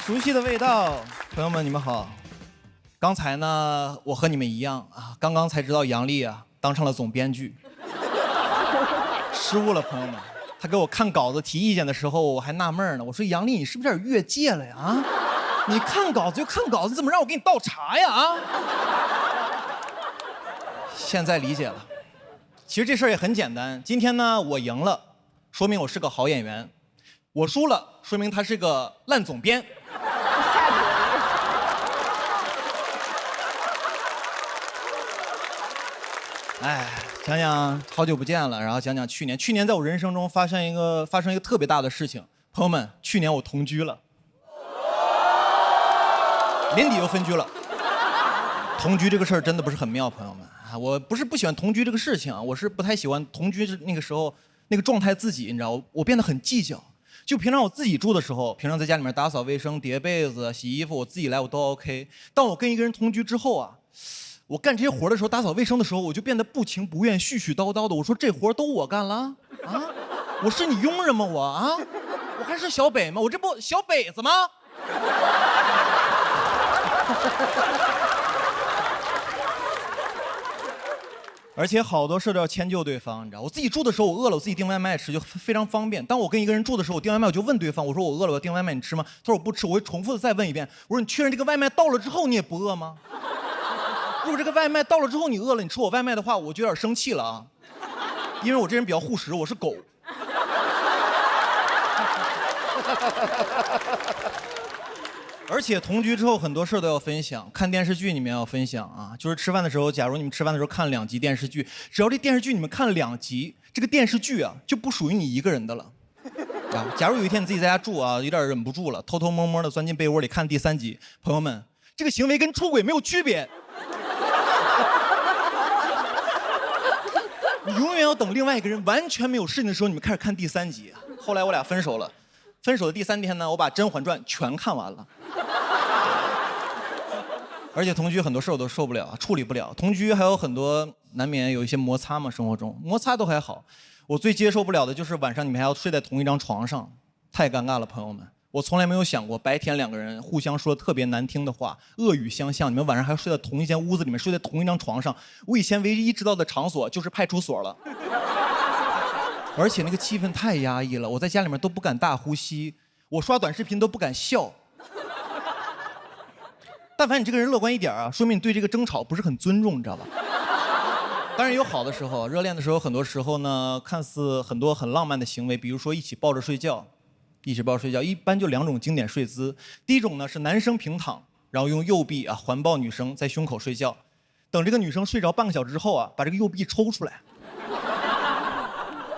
熟悉的味道，朋友们，你们好。刚才呢，我和你们一样啊，刚刚才知道杨笠啊当上了总编剧，失误了，朋友们。他给我看稿子提意见的时候，我还纳闷呢，我说杨笠，你是不是有点越界了呀？啊，你看稿子就看稿子，怎么让我给你倒茶呀？啊！现在理解了，其实这事儿也很简单。今天呢，我赢了，说明我是个好演员；我输了，说明他是个烂总编。哎，讲讲好久不见了，然后讲讲去年。去年在我人生中发生一个特别大的事情，朋友们，去年我同居了，年底又分居了。同居这个事儿真的不是很妙，朋友们啊，我不是不喜欢同居这个事情啊，我是不太喜欢同居那个时候那个状态自己，你知道，我变得很计较。就平常我自己住的时候，平常在家里面打扫卫生、叠被子、洗衣服，我自己来我都 OK。当我跟一个人同居之后啊，我干这些活的时候，打扫卫生的时候，我就变得不情不愿、絮絮叨叨的。我说这活都我干了啊，我是你佣人吗？我啊，我还是小北吗？我这不小北子吗？而且好多事都要迁就对方，你知道。我自己住的时候，我饿了，我自己订外卖吃就非常方便。当我跟一个人住的时候，我订外卖我就问对方，我说我饿了，我订外卖你吃吗？他说我不吃，我会重复的再问一遍，我说你确认这个外卖到了之后你也不饿吗？如果这个外卖到了之后你饿了，你吃我外卖的话，我就有点生气了啊，因为我这人比较护食，我是狗。而且同居之后很多事都要分享，看电视剧你们要分享啊，就是吃饭的时候，假如你们吃饭的时候看2集电视剧，只要这电视剧你们看了2集，这个电视剧啊就不属于你一个人的了。啊，假如有一天你自己在家住啊，有点忍不住了，偷偷摸摸的钻进被窝里看第3集，朋友们，这个行为跟出轨没有区别。你永远要等另外一个人完全没有事情的时候，你们开始看第3集。后来我俩分手了，分手的第3天呢，我把《甄嬛传》全看完了。而且同居很多事我都受不了，处理不了。同居还有很多难免有一些摩擦嘛，生活中摩擦都还好，我最接受不了的就是晚上你们还要睡在同一张床上，太尴尬了，朋友们。我从来没有想过白天2个人互相说特别难听的话，恶语相向，你们晚上还要睡在同一间屋子里面，睡在同一张床上。我以前唯一知道的场所就是派出所了。而且那个气氛太压抑了，我在家里面都不敢大呼吸，我刷短视频都不敢笑。但凡你这个人乐观一点啊，说明你对这个争吵不是很尊重，你知道吧？当然有好的时候，热恋的时候，很多时候呢，看似很多很浪漫的行为，比如说一起抱着睡觉，一般就2种经典睡姿。第一种呢是男生平躺，然后用右臂啊环抱女生在胸口睡觉，等这个女生睡着半个小时之后啊，把这个右臂抽出来，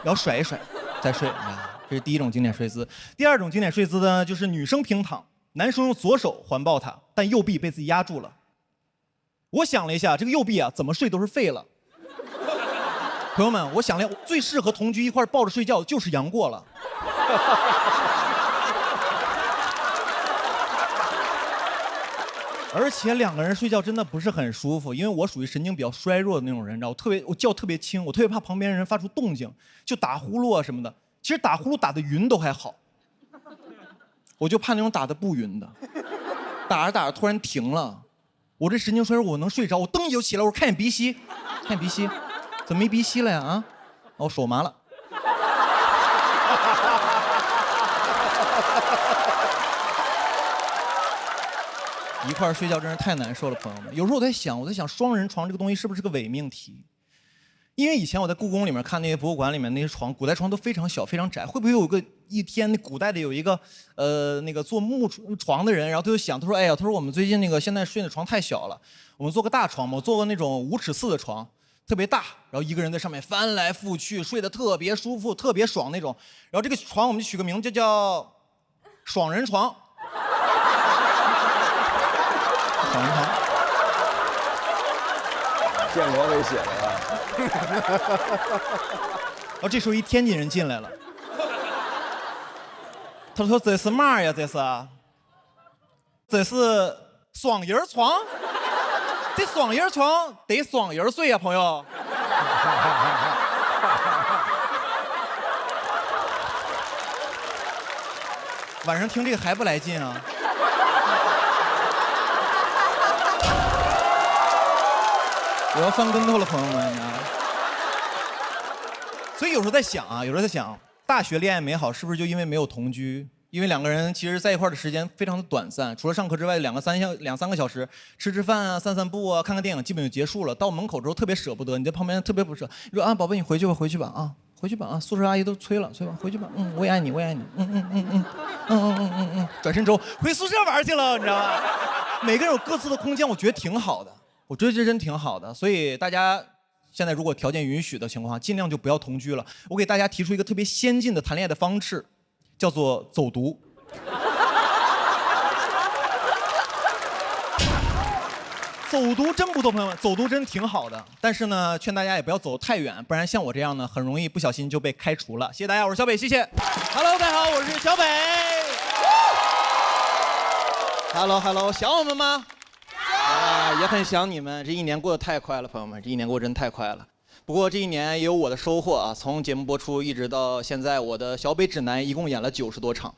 然后甩一甩再睡啊，这是第一种经典睡姿。第2种经典睡姿呢，就是女生平躺，男生用左手环抱她，但右臂被自己压住了。我想了一下，这个右臂啊怎么睡都是废了。朋友们，我想了，最适合同居一块抱着睡觉就是杨过了。而且2个人睡觉真的不是很舒服，因为我属于神经比较衰弱的那种人，你知道，我觉特别轻，我特别怕旁边人发出动静，就打呼噜啊什么的。其实打呼噜打得匀都还好，我就怕那种打得不匀的，打着打着突然停了，我这神经衰弱，我能睡着，我蹬一就起来，我说看眼鼻息，看眼鼻息，怎么没鼻息了呀？啊，我手麻了。一块睡觉真是太难受了，朋友们。有时候我在想双人床这个东西是不是个伪命题？因为以前我在故宫里面看那些博物馆里面那些床，古代床都非常小非常窄，会不会有一天那古代的有一个那个做木床的人，然后他就想，他说哎呀，他说我们最近那个现在睡的床太小了，我们做个大床嘛，我做个那种5尺4的床，特别大，然后一个人在上面翻来覆去，睡得特别舒服特别爽那种。然后这个床我们就取个名字叫爽人床。爽人床。建国给写的啊。然后这时候一天津人进来了，他说这是嘛呀？这是双人床，这双人床得双人睡呀，朋友。晚上听这个还不来劲啊？我要翻跟头了，朋友们。所以有时候在想啊，大学恋爱美好是不是就因为没有同居？因为两个人其实在一块儿的时间非常的短暂，除了上课之外，两三个小时，吃饭啊，散步啊，看看电影，基本就结束了。到门口之后特别舍不得，你在旁边特别不舍。你说啊，宝贝，你回去吧啊，回去吧啊，宿舍阿姨都催了，回去吧。我也爱你，转身之后回宿舍玩去了，你知道吗？每个人有各自的空间，我觉得挺好的，我觉得这真挺好的。所以大家现在如果条件允许的情况下，尽量就不要同居了。我给大家提出一个特别先进的谈恋爱的方式。叫做走读。走读真不错，朋友们，走读真挺好的。但是呢，劝大家也不要走太远，不然像我这样呢，很容易不小心就被开除了。谢谢大家，我是小北，谢谢。Hello， 大家好，我是小北。Hello， 想我们吗？也很想你们。这一年过得太快了，朋友们，这一年过得真太快了。不过这一年也有我的收获啊！从节目播出一直到现在，我的小北指南一共演了90多场，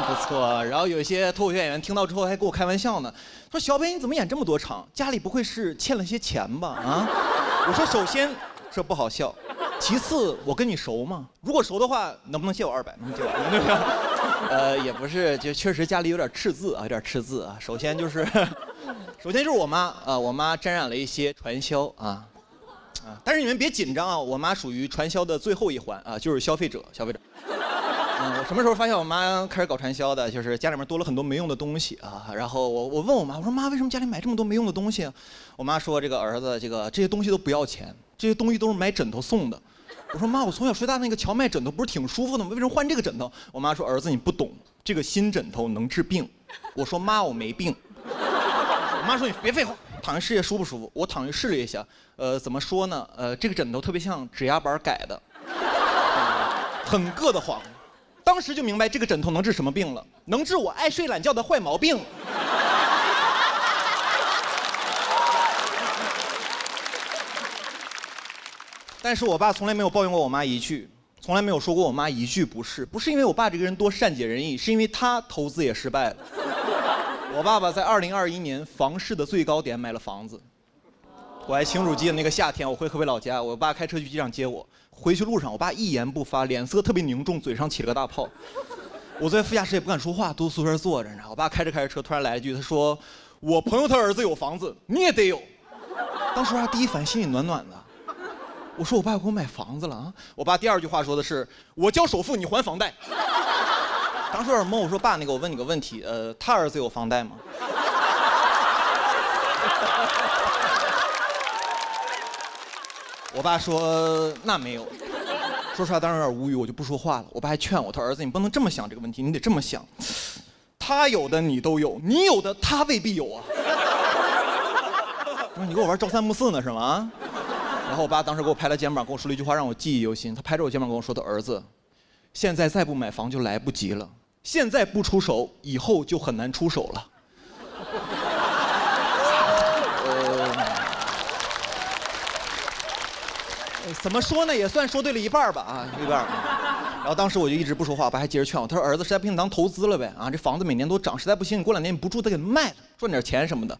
不错。然后有一些脱口秀演员听到之后还跟我开玩笑呢，说小北你怎么演这么多场？家里不会是欠了些钱吧？啊！我说首先这不好笑，其次我跟你熟吗？如果熟的话，能不能借我200？能借我？也不是，就确实家里有点赤字啊，首先就是我妈啊，我妈沾染了一些传销啊。但是你们别紧张啊，我妈属于传销的最后一环啊，就是消费者。我什么时候发现我妈开始搞传销的？就是家里面多了很多没用的东西啊。然后我问我妈，我说妈，为什么家里买这么多没用的东西啊？我妈说这个儿子，这些东西都不要钱，这些东西都是买枕头送的。我说妈，我从小睡大那个荞麦枕头不是挺舒服的吗？为什么换这个枕头？我妈说儿子你不懂，这个新枕头能治病。我说妈，我没病。我妈说你别废话。躺下试一下舒不舒服？我躺下试了一下，怎么说呢？这个枕头特别像指压板改的，很硌得慌。当时就明白这个枕头能治什么病了，能治我爱睡懒觉的坏毛病。但是我爸从来没有抱怨过我妈一句，从来没有说过我妈一句不是。不是因为我爸这个人多善解人意，是因为他投资也失败了。我爸爸在2021年房市的最高点买了房子。我还清楚记得那个夏天，我回河北老家，我爸开车去机场接我。回去路上，我爸一言不发，脸色特别凝重，嘴上起了个大泡。我在副驾驶也不敢说话，都宿舍坐着呢。我爸开着车，突然来一句，他说：“我朋友他儿子有房子，你也得有。”当时他第一反应心里暖暖的。我说：“我爸要给我买房子了啊！”我爸第二句话说的是：“我交首付，你还房贷。”当时有点懵，我说爸，我问你个问题，他儿子有房贷吗？我爸说那没有。说实话，当时有点无语，我就不说话了。我爸还劝我，他儿子你不能这么想这个问题，你得这么想，他有的你都有，你有的他未必有啊。我说你跟我玩朝三暮四呢是吗？然后我爸当时给我拍了肩膀，跟我说了一句话让我记忆犹新。他拍着我肩膀跟我说的：“儿子，现在再不买房就来不及了。现在不出手，以后就很难出手了。”怎么说呢？也算说对了一半吧啊，一半。然后当时我就一直不说话，我爸还接着劝我，他说：“儿子，实在不行你当投资了呗啊，这房子每年都涨，实在不行你过2年你不住，再给卖了，赚点钱什么的。”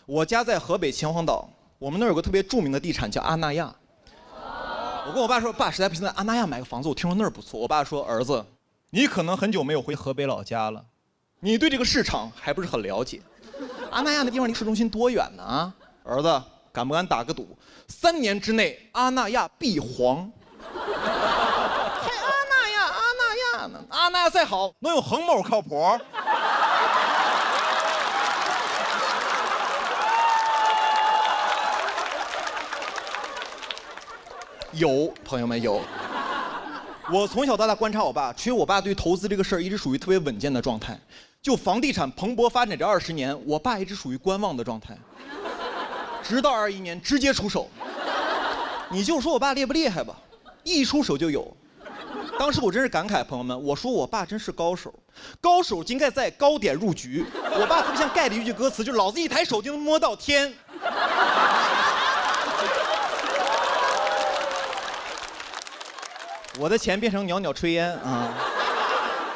我家在河北秦皇岛，我们那儿有个特别著名的地产叫阿那亚。我跟我爸说，爸，实在不行在阿那亚买个房子，我听说那儿不错。我爸说，儿子，你可能很久没有回河北老家了，你对这个市场还不是很了解。阿那亚那地方离市中心多远呢啊？儿子，敢不敢打个赌？3年之内阿那亚必黄。还阿那亚呢？阿那亚再好，能有恒某靠谱？有，朋友们有。我从小到大观察我爸，其实我爸对投资这个事儿一直属于特别稳健的状态。就房地产蓬勃发展这20年，我爸一直属于观望的状态。直到21年直接出手。你就说我爸厉不厉害吧，一出手就有。当时我真是感慨，朋友们，我说我爸真是高手，高手应该在高点入局。我爸特别像盖的一句歌词，就是老子一抬手就能摸到天。我的钱变成袅袅炊烟啊！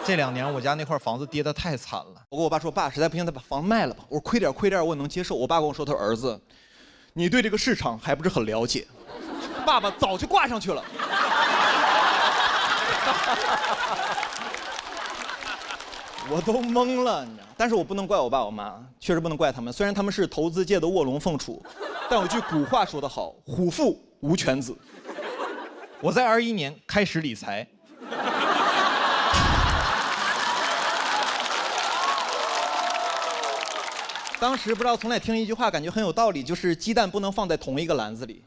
这2年我家那块房子跌得太惨了。我跟我爸说，爸，实在不行再把房子卖了吧。我说亏点我也能接受。我爸跟我说，他说儿子，你对这个市场还不是很了解。爸爸早就挂上去了。我都懵了，你知道？但是我不能怪我爸我妈，确实不能怪他们。虽然他们是投资界的卧龙凤雏，但有句古话说得好：虎父无犬子。我在21年开始理财。当时不知道从哪听一句话，感觉很有道理，就是鸡蛋不能放在同一个篮子里。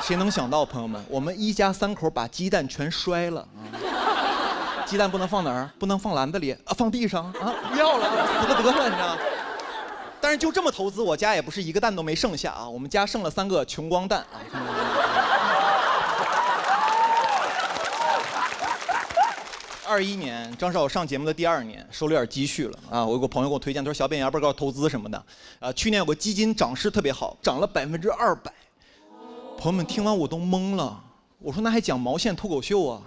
谁能想到，朋友们，我们一家3口把鸡蛋全摔了啊！鸡蛋不能放哪儿？不能放篮子里啊，放地上啊！不要了，死了得了，你知道？但是就这么投资，我家也不是一个蛋都没剩下啊，我们家剩了3个穷光蛋啊。21年，正是我上节目的第2年，手里有点积蓄了啊。我有个朋友给我推荐，他说：“小扁，要不要搞投资什么的？”去年有个基金涨势特别好，涨了200%。朋友们听完我都懵了，我说那还讲毛线脱口秀啊？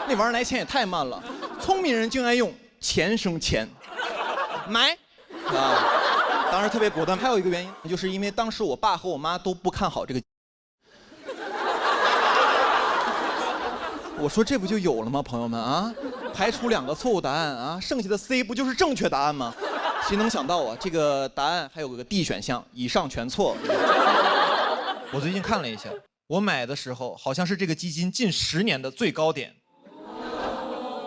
那玩意儿来钱也太慢了。聪明人就爱用钱生钱，买啊！当时特别果断。还有一个原因，就是因为当时我爸和我妈都不看好这个。我说这不就有了吗，朋友们啊？排除2个错误答案啊，剩下的 C 不就是正确答案吗？谁能想到啊？这个答案还有个 D 选项，以上全错。我最近看了一下，我买的时候好像是这个基金近10年的最高点。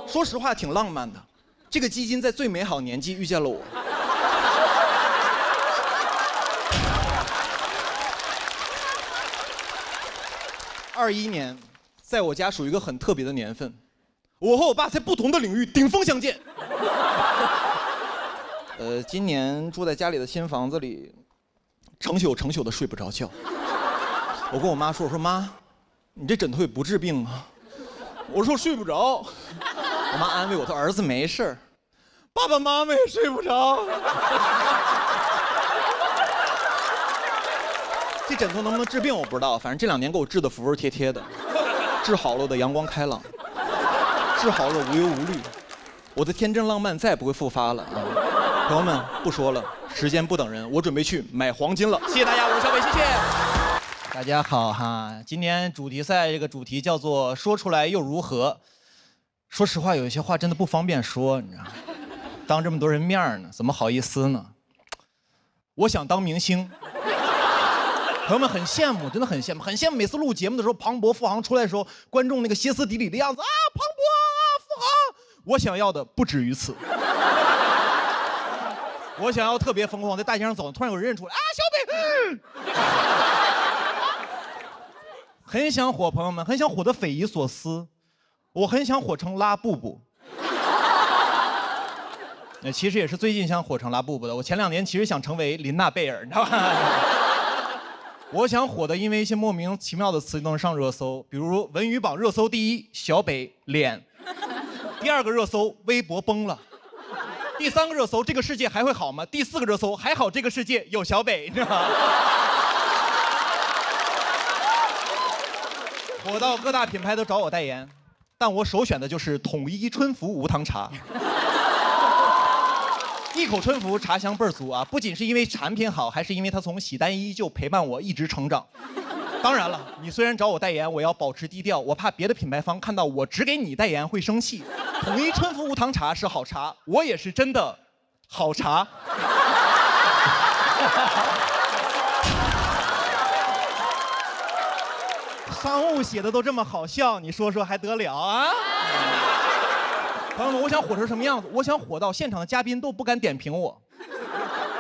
说实话，挺浪漫的。这个基金在最美好年纪遇见了我。21年。在我家属于一个很特别的年份，我和我爸在不同的领域顶峰相见。今年住在家里的新房子里，成宿的睡不着觉。我跟我妈说：“我说妈，你这枕头也不治病啊。”我说睡不着。我妈安慰我说：“儿子没事儿。”爸爸妈妈也睡不着。这枕头能不能治病我不知道，反正这2年给我治得服服帖帖的。治好了我的阳光开朗，治好了无忧无虑，我的天真浪漫再也不会复发了啊！朋友们，不说了，时间不等人，我准备去买黄金了。谢谢大家，我是小北，谢谢。大家好哈，今天主题赛这个主题叫做说出来又如何？说实话，有一些话真的不方便说，你知道吗？当这么多人面呢，怎么好意思呢？我想当明星。朋友们很羡慕，真的很羡慕，很羡慕。每次录节目的时候，庞博、付航出来的时候，观众那个歇斯底里的样子啊，庞博啊，付航。我想要的不止于此。我想要特别疯狂，在大街上走，突然有人认出来啊，小北。很想火，朋友们，很想火得匪夷所思。我很想火成拉布布。其实也是最近想火成拉布布的。我前2年其实想成为林娜贝尔，你知道吧？我想火的，因为一些莫名其妙的词都能上热搜，比如文娱榜热搜第1，小北脸；第2个热搜，微博崩了；第3个热搜，这个世界还会好吗？第4个热搜，还好这个世界有小北，你知道吗？火到各大品牌都找我代言，但我首选的就是统一春福无糖茶。一口春福茶香倍儿足啊！不仅是因为产品好，还是因为它从喜单一就陪伴我一直成长。当然了，你虽然找我代言，我要保持低调，我怕别的品牌方看到我只给你代言会生气。统一春福无糖茶是好茶，我也是真的好茶。商务写的都这么好笑，你说说还得了啊？朋友们，我想火成什么样子？我想火到现场的嘉宾都不敢点评我，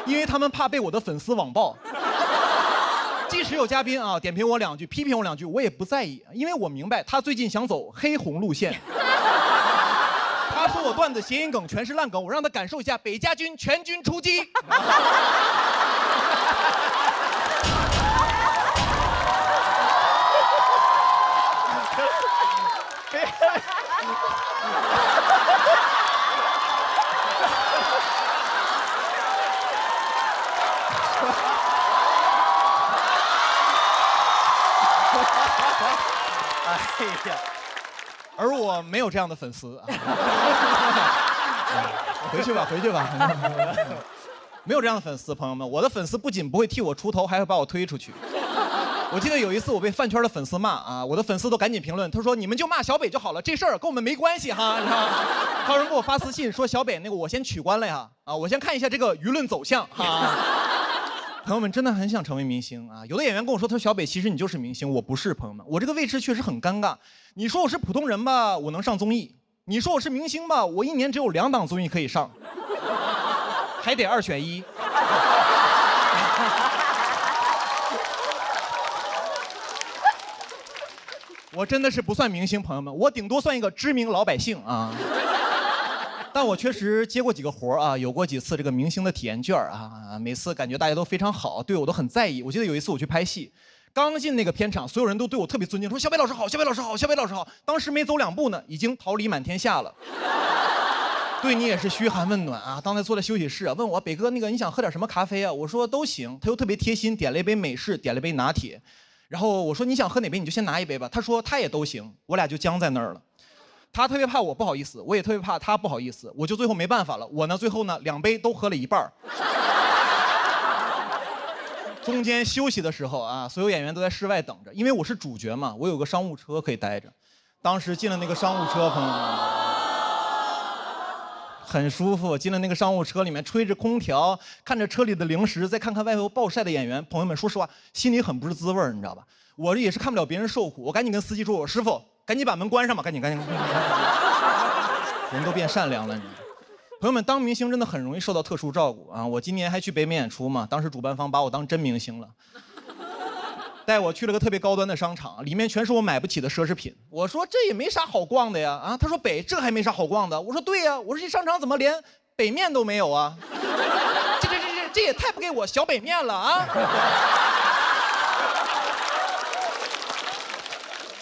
因为他们怕被我的粉丝网暴。即使有嘉宾啊点评我2句，批评我2句，我也不在意，因为我明白他最近想走黑红路线。他说我段子谐音梗全是烂梗，我让他感受一下北家军全军出击。哎呀，而我没有这样的粉丝啊。回去吧，回去吧。没有这样的粉丝，朋友们，我的粉丝不仅不会替我出头，还会把我推出去。我记得有一次我被饭圈的粉丝骂啊，我的粉丝都赶紧评论，他说你们就骂小北就好了，这事儿跟我们没关系哈，你知道吗？还有人给我发私信说小北那个我先取关了呀，啊，我先看一下这个舆论走向哈。朋友们真的很想成为明星啊，有的演员跟我说，他说小北其实你就是明星，我不是，朋友们，我这个位置确实很尴尬。你说我是普通人吧，我能上综艺；你说我是明星吧，我一年只有2档综艺可以上，还得2选1。我真的是不算明星，朋友们，我顶多算一个知名老百姓啊。但我确实接过几个活啊，有过几次这个明星的体验券啊，每次感觉大家都非常好，对我都很在意。我记得有一次我去拍戏，刚进那个片场，所有人都对我特别尊敬，说小北老师好，小北老师好，小北老师好。当时没走2步呢，已经桃李满天下了。对你也是嘘寒问暖啊。刚才坐在休息室啊，问我北哥那个你想喝点什么咖啡啊？我说都行。他又特别贴心，点了一杯美式，点了一杯拿铁。然后我说你想喝哪杯你就先拿一杯吧。他说他也都行，我俩就僵在那儿了。他特别怕我不好意思，我也特别怕他不好意思，我就最后没办法了。我呢最后呢2杯都喝了一半。中间休息的时候啊，所有演员都在室外等着，因为我是主角嘛，我有个商务车可以待着。当时进了那个商务车，朋友们，很舒服。进了那个商务车里面，吹着空调，看着车里的零食，再看看外头暴晒的演员，朋友们，说实话，心里很不是滋味，你知道吧？我这也是看不了别人受苦，我赶紧跟司机说：“我师傅，赶紧把门关上吧，赶紧。”人都变善良了，你知道吗？朋友们，当明星真的很容易受到特殊照顾啊！我今年还去北美演出嘛，当时主办方把我当真明星了。带我去了个特别高端的商场，里面全是我买不起的奢侈品。我说这也没啥好逛的呀，啊，他说北这还没啥好逛的。我说对呀，我说这商场怎么连北面都没有啊？这也太不给我小北面了啊！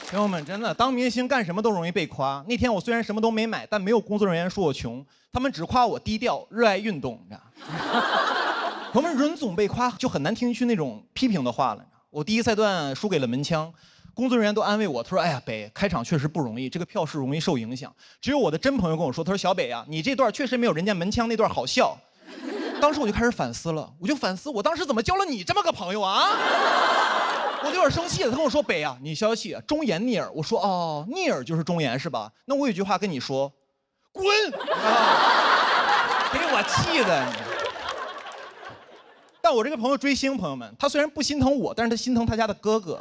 朋友们，真的当明星干什么都容易被夸。那天我虽然什么都没买，但没有工作人员说我穷，他们只夸我低调、热爱运动，你知道吗？我们人总被夸就很难听一句那种批评的话了。我第一赛段输给了门枪，工作人员都安慰我，他说：“哎呀，北开场确实不容易，这个票市容易受影响。”只有我的真朋友跟我说，他说：“小北啊，你这段确实没有人家门枪那段好笑。”当时我就开始反思了，我就反思我当时怎么交了你这么个朋友啊？我就有点生气了。他跟我说：“北啊，你消气，忠言逆耳。”我说：“哦，逆耳就是忠言是吧？那我有句话跟你说，滚！”给我气的。但我这个朋友追星，朋友们，他虽然不心疼我，但是他心疼他家的哥哥。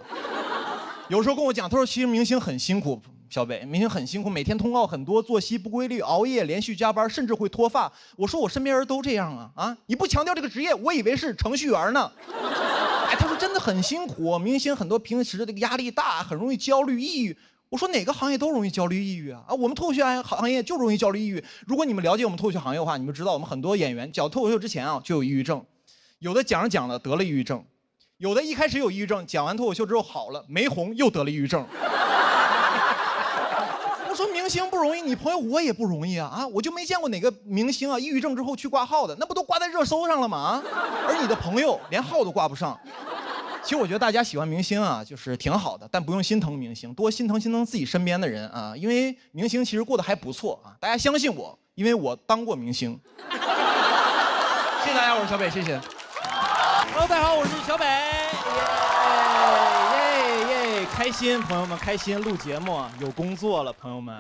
有时候跟我讲，他说其实明星很辛苦，小北，明星很辛苦，每天通告很多，作息不规律，熬夜，连续加班，甚至会脱发。我说我身边人都这样啊，啊，你不强调这个职业，我以为是程序员呢。哎，他说真的很辛苦，明星很多平时这个压力大，很容易焦虑、抑郁。我说哪个行业都容易焦虑、抑郁啊？啊，我们脱口秀行业就容易焦虑、抑郁。如果你们了解我们脱口秀行业的话，你们知道我们很多演员讲脱口秀之前啊就有抑郁症。有的讲着讲着得了抑郁症，有的一开始有抑郁症，讲完脱口秀之后好了，没红又得了抑郁症。我说明星不容易，你朋友我也不容易啊！啊，我就没见过哪个明星啊抑郁症之后去挂号的，那不都挂在热搜上了吗？啊，而你的朋友连号都挂不上。其实我觉得大家喜欢明星啊，就是挺好的，但不用心疼明星，多心疼自己身边的人啊，因为明星其实过得还不错啊。大家相信我，因为我当过明星。谢谢大家，我是小北，谢谢。Hello， 大家好，我是小北，耶，开心，朋友们开心，录节目有工作了，朋友们。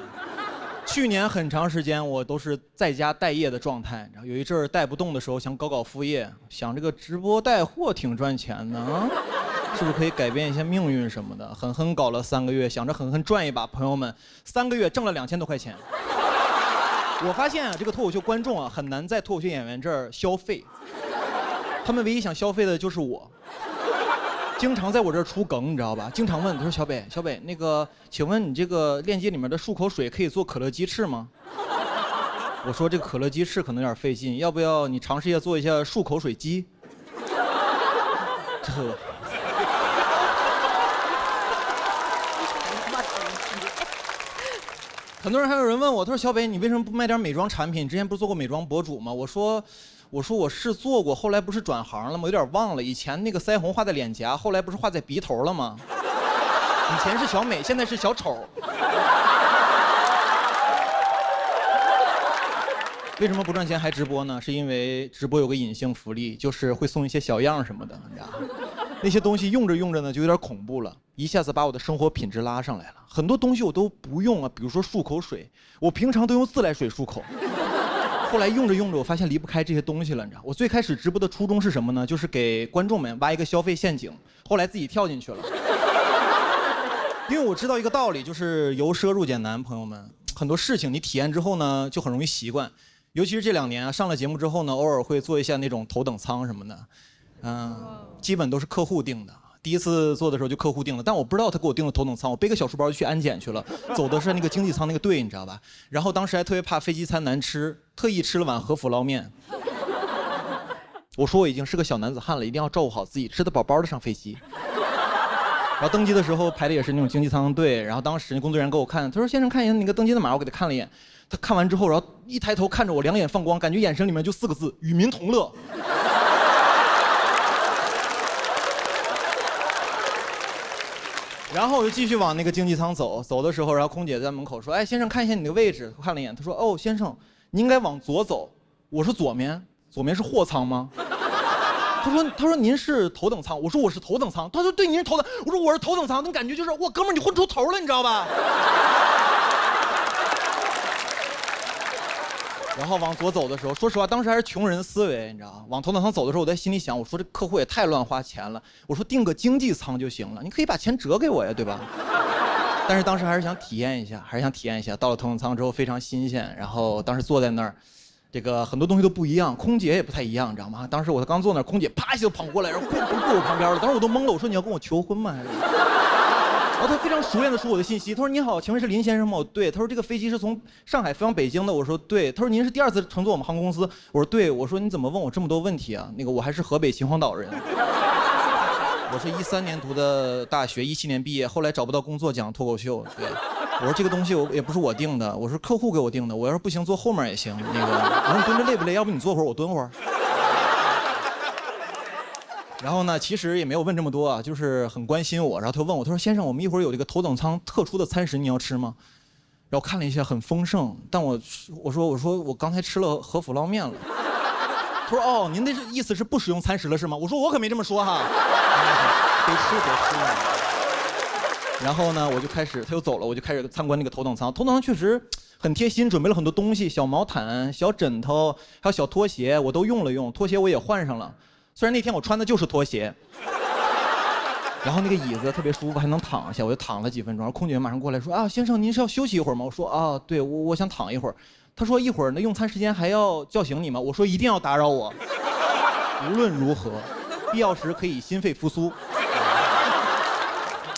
去年很长时间我都是在家待业的状态，有一阵儿带不动的时候，想搞副业，想这个直播带货挺赚钱的啊，是不是可以改变一下命运什么的？狠狠搞了3个月，想着狠狠赚一把，朋友们，3个月挣了2000多块钱。我发现啊，这个脱口秀观众啊，很难在脱口秀演员这儿消费。他们唯一想消费的就是我，经常在我这儿出梗，你知道吧？经常问他说：“小北，那个，请问你这个链接里面的漱口水可以做可乐鸡翅吗？”我说这个可乐鸡翅可能有点费劲，要不要你尝试一下做一下漱口水鸡？这。很多人还有人问我，他说：“小北，你为什么不卖点美妆产品？之前不是做过美妆博主吗？”我说我是做过，后来不是转行了吗？有点忘了，以前那个腮红画在脸颊，后来不是画在鼻头了吗？以前是小美，现在是小丑。为什么不赚钱还直播呢？是因为直播有个隐性福利，就是会送一些小样什么的，你知道吗？那些东西用着用着呢，就有点恐怖了，一下子把我的生活品质拉上来了。很多东西我都不用啊，比如说漱口水，我平常都用自来水漱口。后来用着用着，我发现离不开这些东西了，你知道？我最开始直播的初衷是什么呢？就是给观众们挖一个消费陷阱，后来自己跳进去了。因为我知道一个道理，就是由奢入俭难，朋友们，很多事情你体验之后呢，就很容易习惯。尤其是这2年啊，上了节目之后呢，偶尔会做一下那种头等舱什么的，基本都是客户订的。第一次做的时候就客户订了，但我不知道他给我订了头等舱，我背个小书包就去安检去了，走的是那个经济舱那个队，你知道吧？然后当时还特别怕飞机餐难吃，特意吃了碗和府捞面。我说我已经是个小男子汉了，一定要照顾好自己，吃得饱饱的上飞机。然后登机的时候排的也是那种经济舱队，然后当时工作人员给我看，他说先生看一眼那个登机的码，我给他看了一眼，他看完之后，然后一抬头看着我，两眼放光，感觉眼神里面就4个字：与民同乐。然后我就继续往那个经济舱走，走的时候，然后空姐在门口说：“哎，先生看一下你的位置。”我看了一眼，她说：“哦，先生，你应该往左走。”我说：“左面是货舱吗？”他说您是头等舱，我说我是头等舱，他说对，您是头等，我说我是头等舱，那感觉就是哇，哥们儿你混出头了，你知道吧？然后往左走的时候，说实话，当时还是穷人思维，你知道吗？往头等舱走的时候，我在心里想，我说这客户也太乱花钱了，我说订个经济舱就行了，你可以把钱折给我呀，对吧？但是当时还是想体验一下，到了头等舱之后非常新鲜，然后当时坐在那儿。这个很多东西都不一样，空姐也不太一样，你知道吗？当时我刚坐那儿，空姐啪一下就跑过来，然后过我旁边了。当时我都懵了，我说你要跟我求婚吗？然后他非常熟练的说我的信息，他说你好，请问是林先生吗？我对，他说这个飞机是从上海飞往北京的，我说对，他说您是第2次乘坐我们航空公司，我说对，我说你怎么问我这么多问题啊？那个我还是河北秦皇岛人，我是13年读的大学，17年毕业，后来找不到工作讲脱口秀，对。我说这个东西也不是我定的，我说客户给我定的，我要是不行坐后面也行。那个我说你蹲着累不累？要不你坐会儿，我蹲会儿。然后呢，其实也没有问这么多啊，就是很关心我。然后他问我，他说先生，我们一会儿有这个头等舱特殊的餐食，你要吃吗？然后看了一下，很丰盛，但我说我刚才吃了和府捞面了。他说哦，您的意思是不使用餐食了是吗？我说我可没这么说哈。别吃。然后呢，我就开始，他又走了，我就开始参观那个头等舱。头等舱确实很贴心，准备了很多东西，小毛毯、小枕头，还有小拖鞋，我都用了用。拖鞋我也换上了，虽然那天我穿的就是拖鞋。然后那个椅子特别舒服，还能躺下，我就躺了几分钟。然后空姐马上过来说：“啊，先生，您是要休息一会儿吗？”我说：“啊，对，我想躺一会儿。”他说：“一会儿那用餐时间还要叫醒你吗？”我说：“一定要打扰我，无论如何，必要时可以心肺复苏。”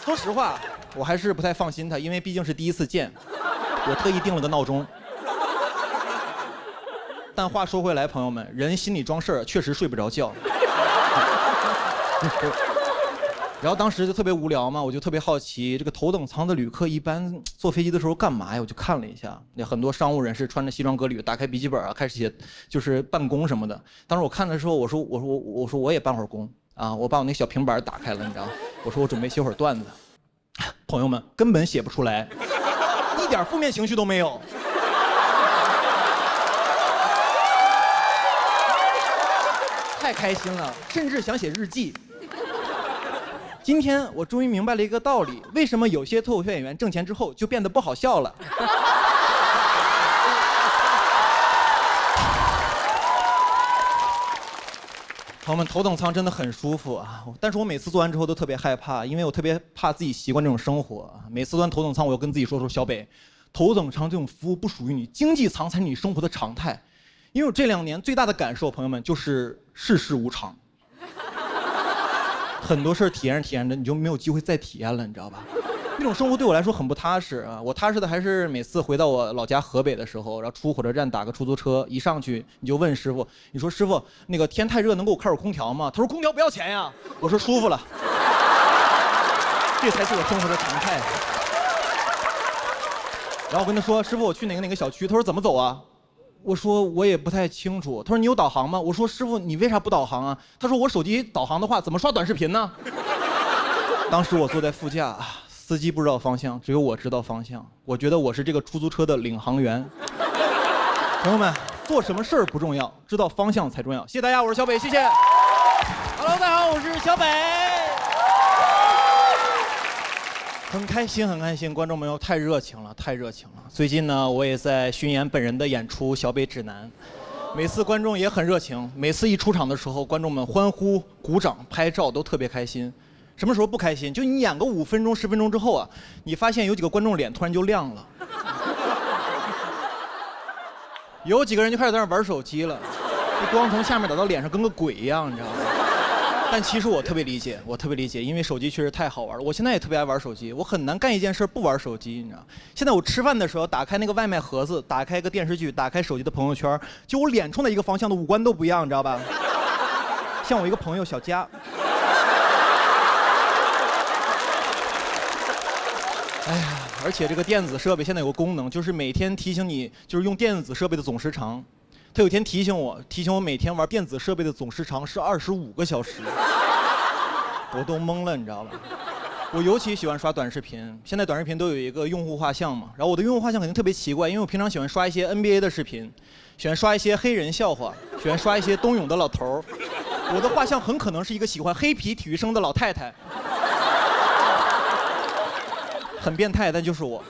说实话，我还是不太放心他，因为毕竟是第一次见，我特意定了个闹钟。但话说回来，朋友们，人心里装事儿，确实睡不着觉。然后当时就特别无聊嘛，我就特别好奇，这个头等舱的旅客一般坐飞机的时候干嘛呀？我就看了一下，那很多商务人士穿着西装革履，打开笔记本啊，开始写，就是办公什么的。当时我看的时候，我说我也办会儿工。啊！我把我那小平板打开了，你知道？我说我准备写会儿段子，朋友们根本写不出来，一点负面情绪都没有。太开心了，甚至想写日记。今天我终于明白了一个道理：为什么有些脱口秀演员挣钱之后就变得不好笑了？朋友们，头等舱真的很舒服啊，但是我每次做完之后都特别害怕，因为我特别怕自己习惯这种生活。每次做完头等舱，我要跟自己说小北，头等舱这种服务不属于你，经济舱才是你生活的常态。因为我这2年最大的感受，朋友们，就是世事无常。很多事儿体验着体验着，你就没有机会再体验了，你知道吧？那种生活对我来说很不踏实啊！我踏实的还是每次回到我老家河北的时候，然后出火车站打个出租车，一上去你就问师傅，你说师傅，那个天太热，能给我开会儿空调吗？他说空调不要钱呀。我说舒服了，这才是我生活的常态。然后我跟他说，师傅，我去哪个小区？他说怎么走啊？我说我也不太清楚。他说你有导航吗？我说师傅，你为啥不导航啊？他说我手机导航的话，怎么刷短视频呢？当时我坐在副驾，司机不知道方向，只有我知道方向。我觉得我是这个出租车的领航员。朋友们，做什么事儿不重要，知道方向才重要。谢谢大家，我是小北，谢谢。Hello， 大家好，我是小北。很开心，很开心，观众朋友太热情了，太热情了。最近呢，我也在巡演本人的演出《小北指南》，每次观众也很热情，每次一出场的时候，观众们欢呼、鼓掌、拍照都特别开心。什么时候不开心？就你演个5分钟、10分钟之后啊，你发现有几个观众脸突然就亮了，有几个人就开始在那玩手机了，这光从下面打到脸上跟个鬼一样，你知道吗？但其实我特别理解，因为手机确实太好玩了。我现在也特别爱玩手机，我很难干一件事不玩手机，你知道。现在我吃饭的时候，打开那个外卖盒子，打开一个电视剧，打开手机的朋友圈，就我脸冲的一个方向的五官都不一样，你知道吧？像我一个朋友小佳，哎呀，而且这个电子设备现在有个功能，就是每天提醒你，就是用电子设备的总时长。他有一天提醒我每天玩电子设备的总时长是25个小时，我都懵了，你知道吧？我尤其喜欢刷短视频，现在短视频都有一个用户画像嘛，然后我的用户画像肯定特别奇怪，因为我平常喜欢刷一些 NBA 的视频，喜欢刷一些黑人笑话，喜欢刷一些冬泳的老头儿，我的画像很可能是一个喜欢黑皮体育生的老太太，很变态，但就是我。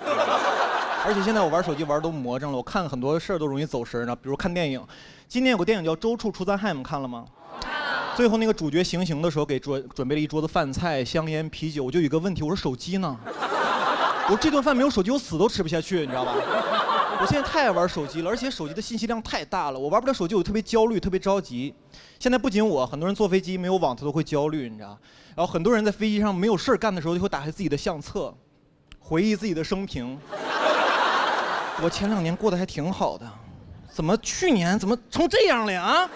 而且现在我玩手机玩都魔怔了，我看很多事儿都容易走神呢。比如看电影，今年有个电影叫《周处除三害》，你们看了吗？最后那个主角行刑的时候给准备了一桌子饭菜、香烟、啤酒，我就有一个问题，我说手机呢？我说这顿饭没有手机，我死都吃不下去，你知道吧？我现在太爱玩手机了，而且手机的信息量太大了，我玩不了手机，我特别焦虑，特别着急。现在不仅我，很多人坐飞机没有网他都会焦虑，你知道？然后很多人在飞机上没有事儿干的时候，就会打开自己的相册，回忆自己的生平。我前2年过得还挺好的，怎么去年怎么成这样了呀？啊！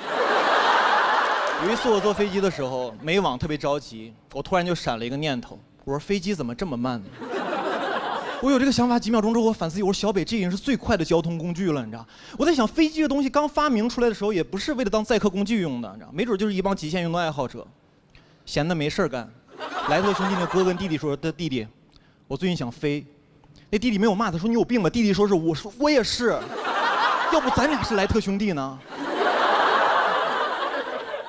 有一次我坐飞机的时候没网，特别着急，我突然就闪了一个念头，我说飞机怎么这么慢呢？我有这个想法几秒钟之后，我反思，我说小北这已经是最快的交通工具了，你知道？我在想飞机这东西刚发明出来的时候，也不是为了当载客工具用的，你知道？没准就是一帮极限运动爱好者，闲的没事干。莱特兄弟那哥跟弟弟说：“弟弟，我最近想飞。”那弟弟没有骂他，说你有病吧？弟弟说是我说我也是，要不咱俩是莱特兄弟呢？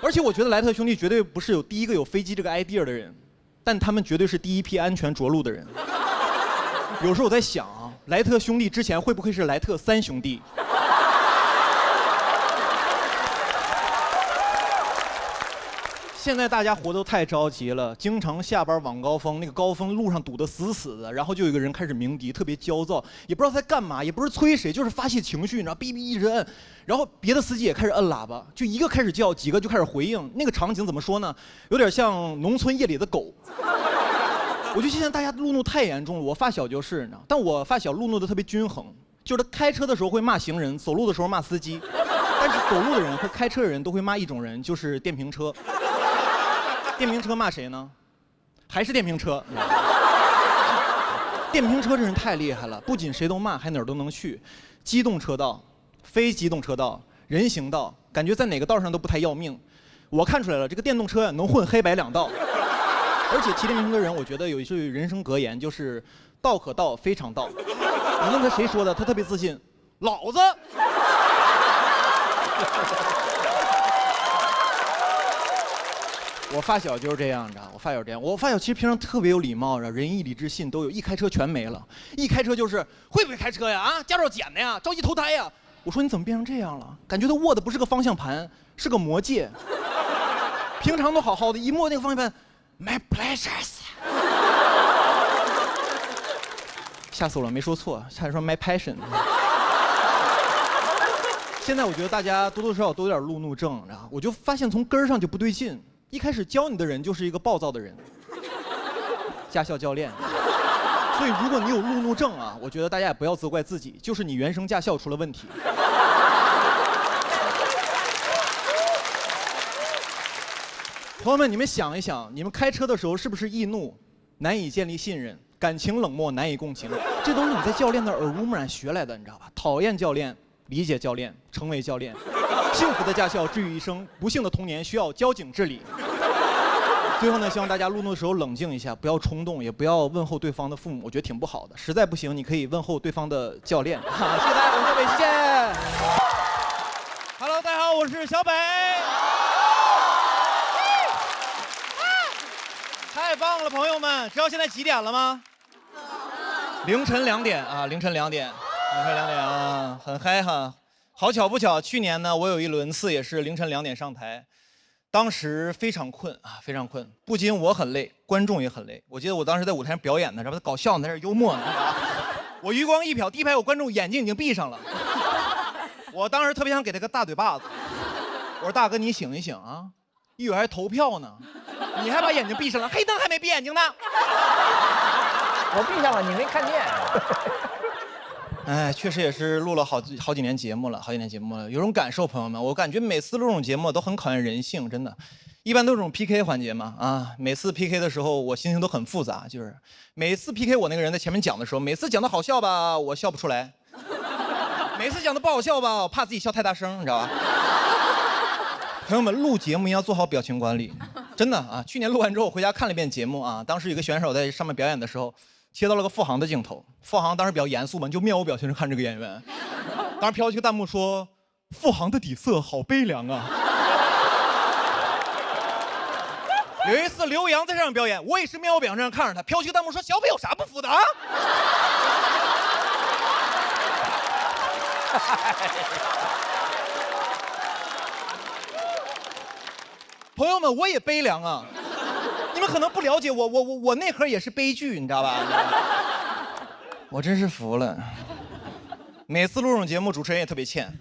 而且我觉得莱特兄弟绝对不是第一个有飞机这个 idea 的人，但他们绝对是第一批安全着陆的人。有时候我在想啊，莱特兄弟之前会不会是莱特3兄弟？现在大家活都太着急了，经常下班晚高峰，那个高峰路上堵得死死的，然后就有一个人开始鸣笛，特别焦躁，也不知道在干嘛，也不是催谁，就是发泄情绪，你知道，哔哔一直摁，然后别的司机也开始摁喇叭，就一个开始叫，几个就开始回应，那个场景怎么说呢？有点像农村夜里的狗。我觉得现在大家路怒太严重了，我发小就是，你知道，但我发小路怒的特别均衡，就是他开车的时候会骂行人，走路的时候骂司机，但是走路的人和开车的人都会骂一种人，就是电瓶车。电瓶车骂谁呢？还是电瓶车。电瓶车这人太厉害了，不仅谁都骂，还哪儿都能去。机动车道、非机动车道、人行道，感觉在哪个道上都不太要命。我看出来了，这个电动车能混黑白2道。而且骑电瓶车的人，我觉得有一句人生格言，就是“道可道，非常道”。你问他谁说的，他特别自信，老子。我发小就是这样，你知道？我发小这样，我发小其实平常特别有礼貌，仁义礼智信都有，一开车全没了。一开车就是会不会开车呀？啊，驾照捡的呀？着急投胎呀？我说你怎么变成这样了？感觉他握的不是个方向盘，是个魔戒。平常都好好的，一摸那个方向盘 ，My pleasures。吓死我了，没说错，差点说 My passion。现在我觉得大家多多少少都有点路怒症，然后我就发现从根儿上就不对劲。一开始教你的人就是一个暴躁的人，驾校教练。所以如果你有路怒症啊，我觉得大家也不要责怪自己，就是你原生驾校出了问题。朋友们，你们想一想，你们开车的时候是不是易怒，难以建立信任，感情冷漠，难以共情？这都是你在教练那耳濡目染学来的，你知道吧？讨厌教练，理解教练，成为教练。幸福的驾校治愈一生，不幸的童年需要交警治理。最后呢，希望大家路怒的时候冷静一下，不要冲动，也不要问候对方的父母，我觉得挺不好的。实在不行，你可以问候对方的教练。谢谢大家，我是小北，谢谢。好，我是小北。太棒了，朋友们！知道现在几点了吗？凌晨2点啊，凌晨2点啊，很嗨哈。好巧不巧，去年呢，我有一轮次也是凌晨2点上台，当时非常困啊，非常困。不仅我很累，观众也很累。我记得我当时在舞台上表演呢，然后搞笑呢，在这幽默呢。我余光一瞟，第一排有观众眼睛已经闭上了。我当时特别想给他个大嘴巴子。我说大哥，你醒一醒啊，一会儿还投票呢，你还把眼睛闭上了，黑灯还没闭眼睛呢。我闭上了，你没看见。哎，确实也是录了好几年节目了，有种感受，朋友们，我感觉每次录这种节目都很考验人性，真的。一般都是这种 PK 环节嘛，啊，每次 PK 的时候我心情都很复杂，就是每次 PK 我那个人在前面讲的时候，每次讲的好笑吧，我笑不出来；每次讲的不好笑吧，我怕自己笑太大声，你知道吧？朋友们，录节目一定要做好表情管理，真的啊！去年录完之后，我回家看了一遍节目啊，当时有个选手在上面表演的时候，切到了个付航的镜头，付航当时比较严肃嘛，就面无表情地看这个演员，当时飘起个弹幕说：“付航的底色好悲凉啊。”有一次刘洋在这样表演，我也是面无表情这样看着他，飘起个弹幕说：“小北有啥不服的啊？”朋友们，我也悲凉啊！你们可能不了解我内核也是悲剧，你知道吧？我真是服了。每次录这种节目，主持人也特别欠。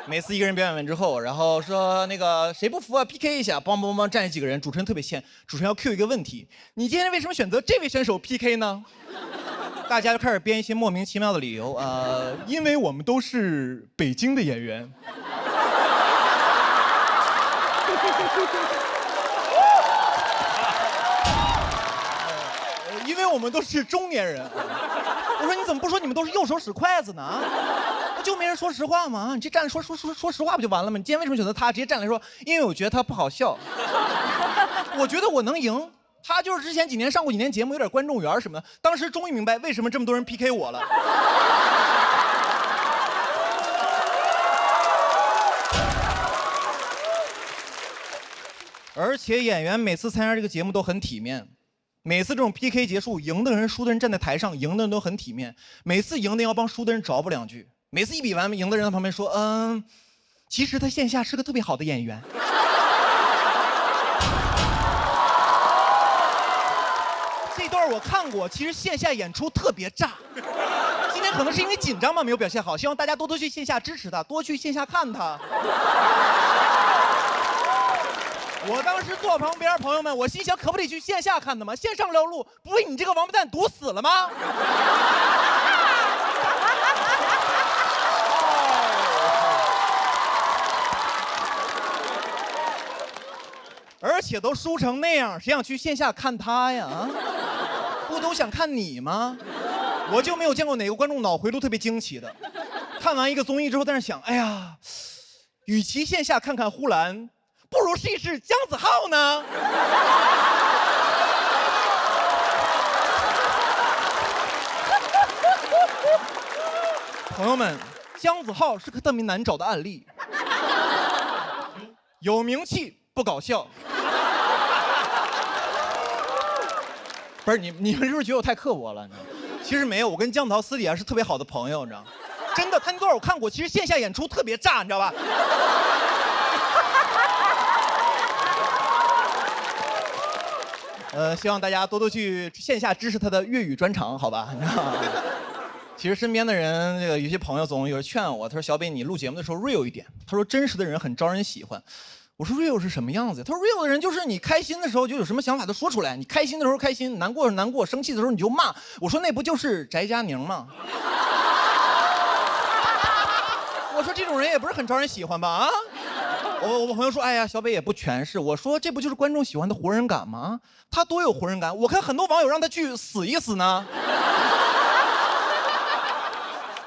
每次一个人表演完之后，然后说那个谁不服啊 ，PK 一下，梆梆梆站起几个人，主持人特别欠，主持人要 Q 一个问题：你今天为什么选择这位选手 PK 呢？大家就开始编一些莫名其妙的理由，因为我们都是北京的演员。因为我们都是中年人。我说你怎么不说你们都是右手使筷子呢？不就没人说实话吗？你这站说实话不就完了吗？你今天为什么选择他？直接站来说，因为我觉得他不好笑。我觉得我能赢。他就是之前几年上过几年节目，有点观众缘什么的。当时终于明白为什么这么多人 PK 我了。而且演员每次参加这个节目都很体面，每次这种 PK 结束，赢的人、输的人站在台上，赢的人都很体面。每次赢的要帮输的人找补2句。每次一比完，赢的人在旁边说：“其实他线下是个特别好的演员。”这段我看过，其实线下演出特别炸。今天可能是因为紧张嘛，没有表现好，希望大家多多去线下支持他，多去线下看他。我当时坐旁边，朋友们，我心想，可不得去线下看的吗？线上撩路，不被你这个王八蛋堵死了吗？而且都输成那样，谁想去线下看他呀？不都想看你吗？我就没有见过哪个观众脑回路特别惊奇的，看完一个综艺之后在那想，哎呀，与其线下看看呼兰，不如试一试姜子浩呢。朋友们，姜子浩是个特别难找的案例，有名气不搞笑。不是你们是不是觉得我太刻薄了？你知道吗？其实没有，我跟姜子浩私底下是特别好的朋友，你知道吗？真的，他那段我看过，其实线下演出特别炸，你知道吧？希望大家多多去线下支持他的粤语专场，好吧？其实身边的人，这个有些朋友总有人劝我，他说：“小北，你录节目的时候 real 一点。”他说：“真实的人很招人喜欢。”我说 real 是什么样子？他说 real 的人就是你开心的时候就有什么想法都说出来，你开心的时候开心，难过的时候难过，生气的时候你就骂。我说那不就是翟佳宁吗？我说这种人也不是很招人喜欢吧？啊？我朋友说，哎呀，小北也不全是。我说这不就是观众喜欢的活人感吗？他多有活人感，我看很多网友让他去死一死呢。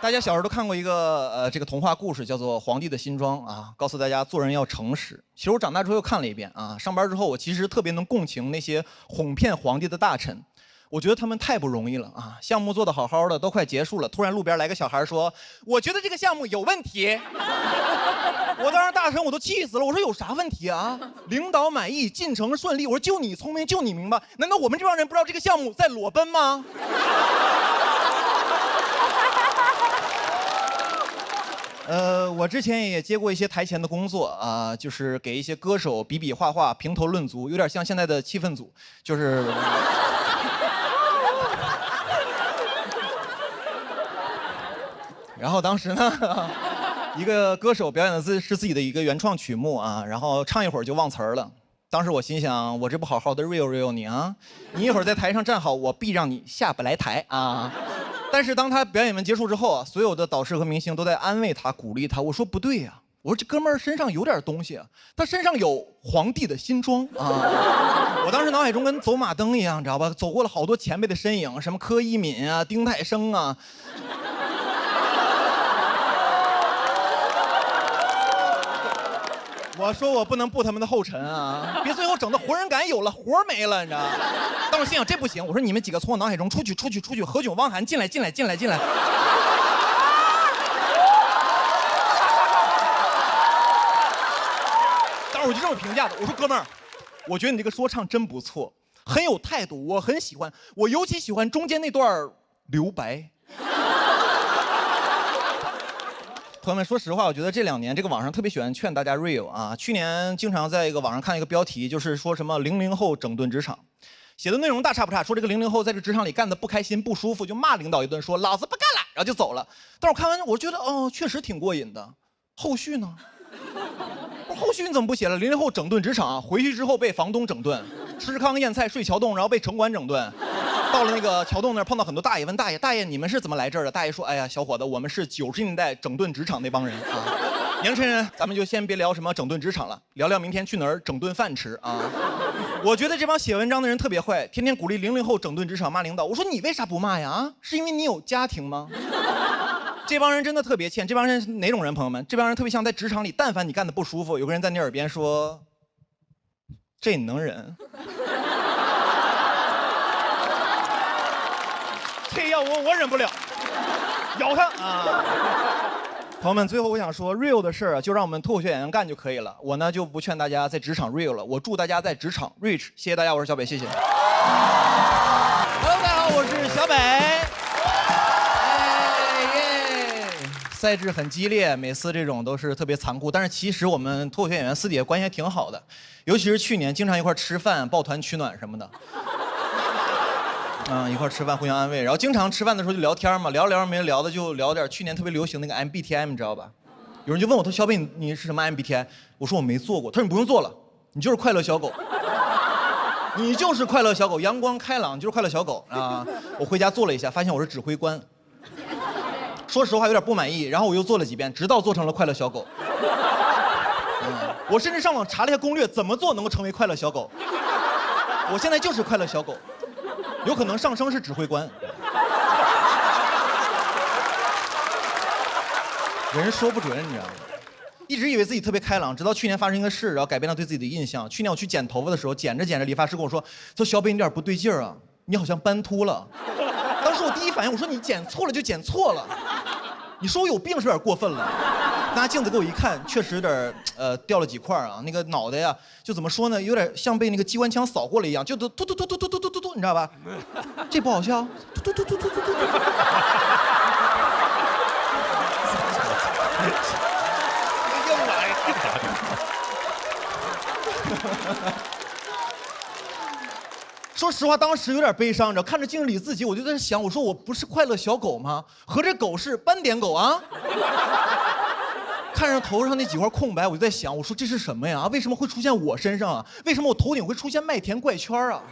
大家小时候都看过一个这个童话故事，叫做《皇帝的新装》啊，告诉大家做人要诚实。其实我长大之后又看了一遍啊，上班之后我其实特别能共情那些哄骗皇帝的大臣。我觉得他们太不容易了啊！项目做得好好的，都快结束了，突然路边来个小孩说：“我觉得这个项目有问题。”我当时大声我都气死了，我说有啥问题啊？领导满意，进程顺利。我说就你聪明，就你明白，难道我们这帮人不知道这个项目在裸奔吗？我之前也接过一些台前的工作啊，就是给一些歌手比比划划、评头论足，有点像现在的气氛组，就是。然后当时呢，一个歌手表演的是自己的一个原创曲目啊，然后唱一会儿就忘词儿了。当时我心想，我这不好好的 real 你啊，你一会儿在台上站好，我必让你下不来台啊。但是当他表演完结束之后啊，所有的导师和明星都在安慰他、鼓励他。我说不对呀，我说这哥们儿身上有点东西啊，他身上有皇帝的新装啊。我当时脑海中跟走马灯一样，你知道吧？走过了好多前辈的身影，什么柯以敏啊、丁太升啊。我说我不能步他们的后尘啊，别最后整的活人感有了，活没了，你知道吗？但我心想这不行，我说你们几个从我脑海中出去，何炅、汪涵进来。当时我就这么评价的，我说哥们儿，我觉得你这个说唱真不错，很有态度，我很喜欢，我尤其喜欢中间那段留白。朋友们，说实话，我觉得这2年这个网上特别喜欢劝大家 real 啊。去年经常在一个网上看一个标题，就是说什么00后整顿职场，写的内容大差不差，说这个00后在这个职场里干得不开心不舒服，就骂领导一顿，说老子不干了，然后就走了。但是我看完我觉得确实挺过瘾的。后续呢？后续你怎么不写了？00后整顿职场，回去之后被房东整顿，吃糠咽菜睡桥洞，然后被城管整顿。到了那个桥洞那儿，碰到很多大爷，问大爷你们是怎么来这儿的？大爷说，哎呀，小伙子，我们是90年代整顿职场那帮人啊。年轻人，咱们就先别聊什么整顿职场了，聊聊明天去哪儿整顿饭吃啊。我觉得这帮写文章的人特别坏，天天鼓励00后整顿职场，骂领导。我说你为啥不骂呀？啊，是因为你有家庭吗？这帮人真的特别欠。这帮人是哪种人？朋友们，这帮人特别像在职场里，但凡你干的不舒服，有个人在你耳边说，这你能忍？这要我忍不了，咬他啊！朋友们，最后我想说 ，real 的事儿啊，就让我们脱口秀演员干就可以了。我呢就不劝大家在职场 real 了，我祝大家在职场 rich。谢谢大家，我是小北，谢谢。Hello， 大家好，我是小北。赛制很激烈，每次这种都是特别残酷，但是其实我们脱口秀演员私底下关系还挺好的，尤其是去年经常一块吃饭、抱团取暖什么的。一块吃饭互相安慰，然后经常吃饭的时候就聊天嘛，聊着没聊的就聊点去年特别流行那个 MBTI， 你知道吧？有人就问我，他说小北你是什么 MBTI？ 我说我没做过。他说你不用做了，你就是快乐小狗，你就是快乐小狗，阳光开朗，你就是快乐小狗啊！我回家做了一下，发现我是指挥官。说实话有点不满意，然后我又做了几遍，直到做成了快乐小狗。我甚至上网查了一下攻略，怎么做能够成为快乐小狗。我现在就是快乐小狗。有可能上升是指挥官，人说不准，你知道吗？一直以为自己特别开朗，直到去年发生一个事，然后改变了对自己的印象。去年我去剪头发的时候，剪着理发师跟我说：“小北你有点不对劲儿啊，你好像斑秃了。”当时我第一反应我说：“你剪错了就剪错了，你说我有病是有点过分了。”拿镜子给我一看，确实有点掉了几块啊，那个脑袋呀，就怎么说呢，有点像被那个机关枪扫过了一样，就突，你知道吧？这不好笑，突。又来。说实话，当时有点悲伤，你知道，看着镜子里自己，我就在想，我说我不是快乐小狗吗？合着狗是斑点狗啊？看着头上那几块空白，我就在想，我说这是什么呀？为什么会出现我身上啊？为什么我头顶会出现麦田怪圈啊？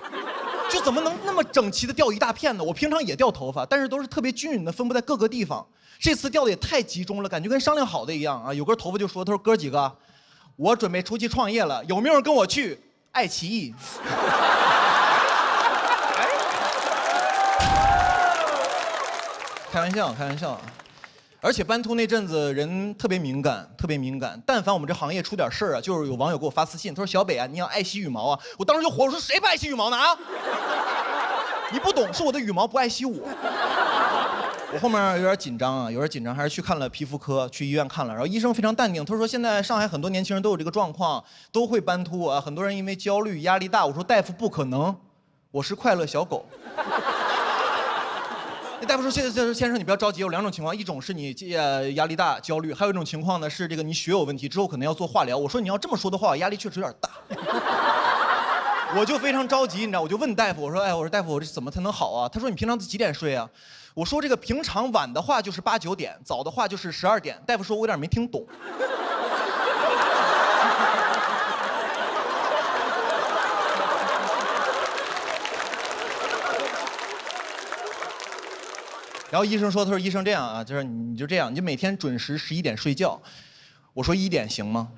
就怎么能那么整齐的掉一大片呢？我平常也掉头发，但是都是特别均匀的分布在各个地方。这次掉的也太集中了，感觉跟商量好的一样啊！有根头发就说，他说哥几个，我准备出去创业了，有没有人跟我去爱奇艺？开玩笑。而且斑秃那阵子人特别敏感，但凡我们这行业出点事儿啊，就是有网友给我发私信，他说小北啊，你要爱惜羽毛啊，我当时就火，我说谁不爱惜羽毛呢啊？你不懂，是我的羽毛不爱惜我。我后面有点紧张啊，有点紧张，还是去看了皮肤科，去医院看了。然后医生非常淡定，他说现在上海很多年轻人都有这个状况，都会斑秃啊，很多人因为焦虑、压力大。我说大夫不可能，我是快乐小狗。那大夫说：“先生，你不要着急，有两种情况，一种是你压力大、焦虑，还有一种情况呢是这个你血有问题，之后可能要做化疗。”我说：“你要这么说的话，压力确实有点大。”我就非常着急，你知道，我就问大夫，我说：“哎，我说大夫，我这怎么才能好啊？”他说：“你平常几点睡啊？”我说：“这个平常晚的话就是8、9点，早的话就是12点。”大夫说：“我有点没听懂。”然后医生说：“他说医生这样啊，就是你就这样，你就每天准时11点睡觉。”我说1点行吗？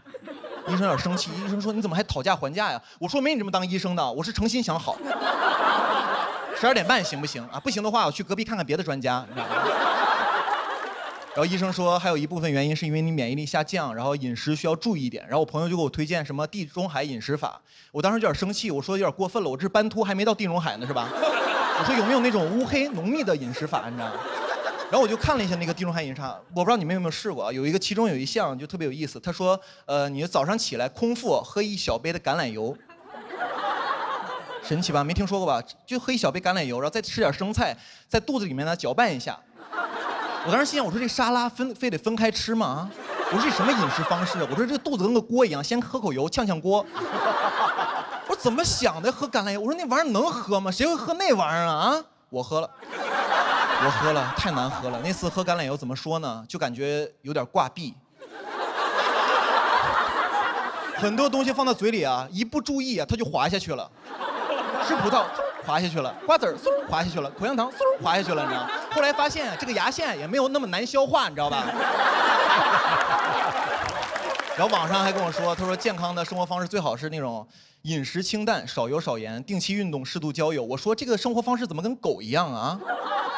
医生有点生气，医生说：“你怎么还讨价还价呀？”我说：“没你这么当医生的，我是诚心想好。12点半行不行啊？不行的话，我去隔壁看看别的专家。”你知道吗？然后医生说，还有一部分原因是因为你免疫力下降，然后饮食需要注意一点。然后我朋友就给我推荐什么地中海饮食法，我当时就有点生气，我说有点过分了，我这斑秃还没到地中海呢，是吧？我说有没有那种乌黑浓密的饮食法，你知道吗？然后我就看了一下那个地中海饮食法，我不知道你们有没有试过啊？其中有一项就特别有意思，他说，你早上起来空腹喝1小杯的橄榄油，神奇吧？没听说过吧？就喝1小杯橄榄油，然后再吃点生菜，在肚子里面呢搅拌一下。我当时心想，我说这沙拉非得分开吃吗？啊，我说这什么饮食方式？我说这肚子跟个锅一样，先喝口油呛呛锅。我说怎么想的喝橄榄油？我说那玩意儿能喝吗？谁会喝那玩意儿啊？啊，我喝了，太难喝了。那次喝橄榄油怎么说呢？就感觉有点挂壁。很多东西放到嘴里啊，一不注意啊，它就滑下去了。吃葡萄滑下去了，瓜子儿滑下去了，口香糖滑下去了，你知道吗？后来发现这个牙线也没有那么难消化，你知道吧？然后网上还跟我说，他说健康的生活方式最好是那种饮食清淡、少油少盐、定期运动、适度交友。我说这个生活方式怎么跟狗一样啊？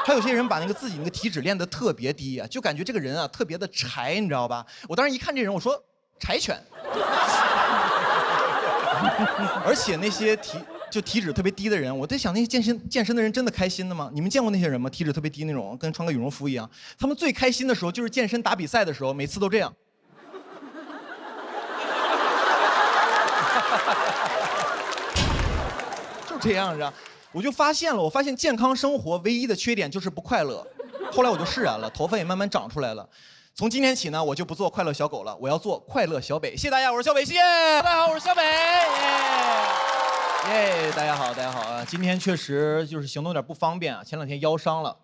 还有些人把自己那个体脂练得特别低啊，就感觉这个人啊特别的柴，你知道吧？我当时一看这人，我说柴犬。而且那些体脂特别低的人，我在想那些健身的人真的开心的吗？你们见过那些人吗？体脂特别低那种，跟穿个羽绒服一样。他们最开心的时候就是健身打比赛的时候，每次都这样。就这样着，我发现健康生活唯一的缺点就是不快乐。后来我就释然了，头发也慢慢长出来了。从今天起呢，我就不做快乐小狗了，我要做快乐小北。谢谢大家，我是小北，谢谢大家好，我是小北。耶，大家好啊！今天确实就是行动有点不方便啊，前2天腰伤了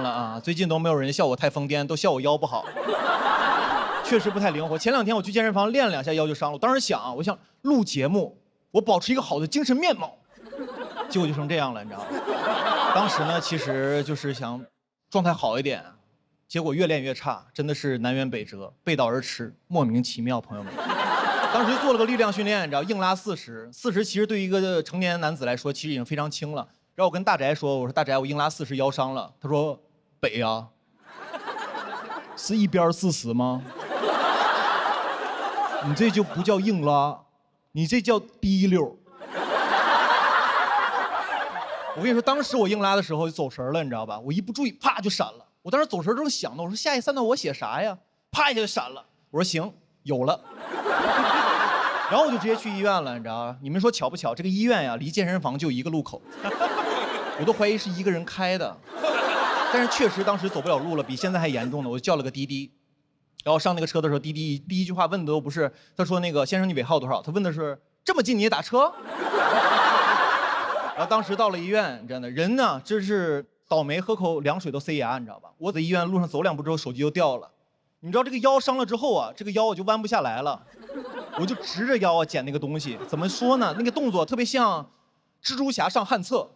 啊！最近都没有人笑我太疯癫，都笑我腰不好，确实不太灵活。前2天我去健身房练了2下腰就伤了，我当时想，我想录节目，我保持一个好的精神面貌，结果就成这样了，你知道吗？当时呢，其实就是想状态好一点。结果越练越差，真的是南辕北辙，背道而驰，莫名其妙，朋友们。当时就做了个力量训练，你知道，硬拉40其实对于一个成年男子来说，其实已经非常轻了。然后我跟大宅说，我说大宅，我硬拉40腰伤了。他说，北呀，是一边40吗？你这就不叫硬拉，你这叫滴溜。我跟你说，当时我硬拉的时候就走神了，你知道吧？我一不注意，啪就闪了。我当时走神正想呢，我说下一3段我写啥呀？啪一下就闪了。我说行，有了。然后我就直接去医院了，你知道吧？你们说巧不巧？这个医院呀，离健身房就1个路口，我都怀疑是一个人开的。但是确实当时走不了路了，比现在还严重呢。我就叫了个滴滴，然后上那个车的时候，滴滴第一句话问的都不是，他说那个先生你尾号多少？他问的是这么近你也打车？然后当时到了医院，真的人呢，真是倒霉，喝口凉水都塞牙，你知道吧？我在医院路上走2步之后，手机就掉了。你知道这个腰伤了之后啊，这个腰我就弯不下来了，我就直着腰啊捡那个东西。怎么说呢？那个动作特别像蜘蛛侠上旱厕。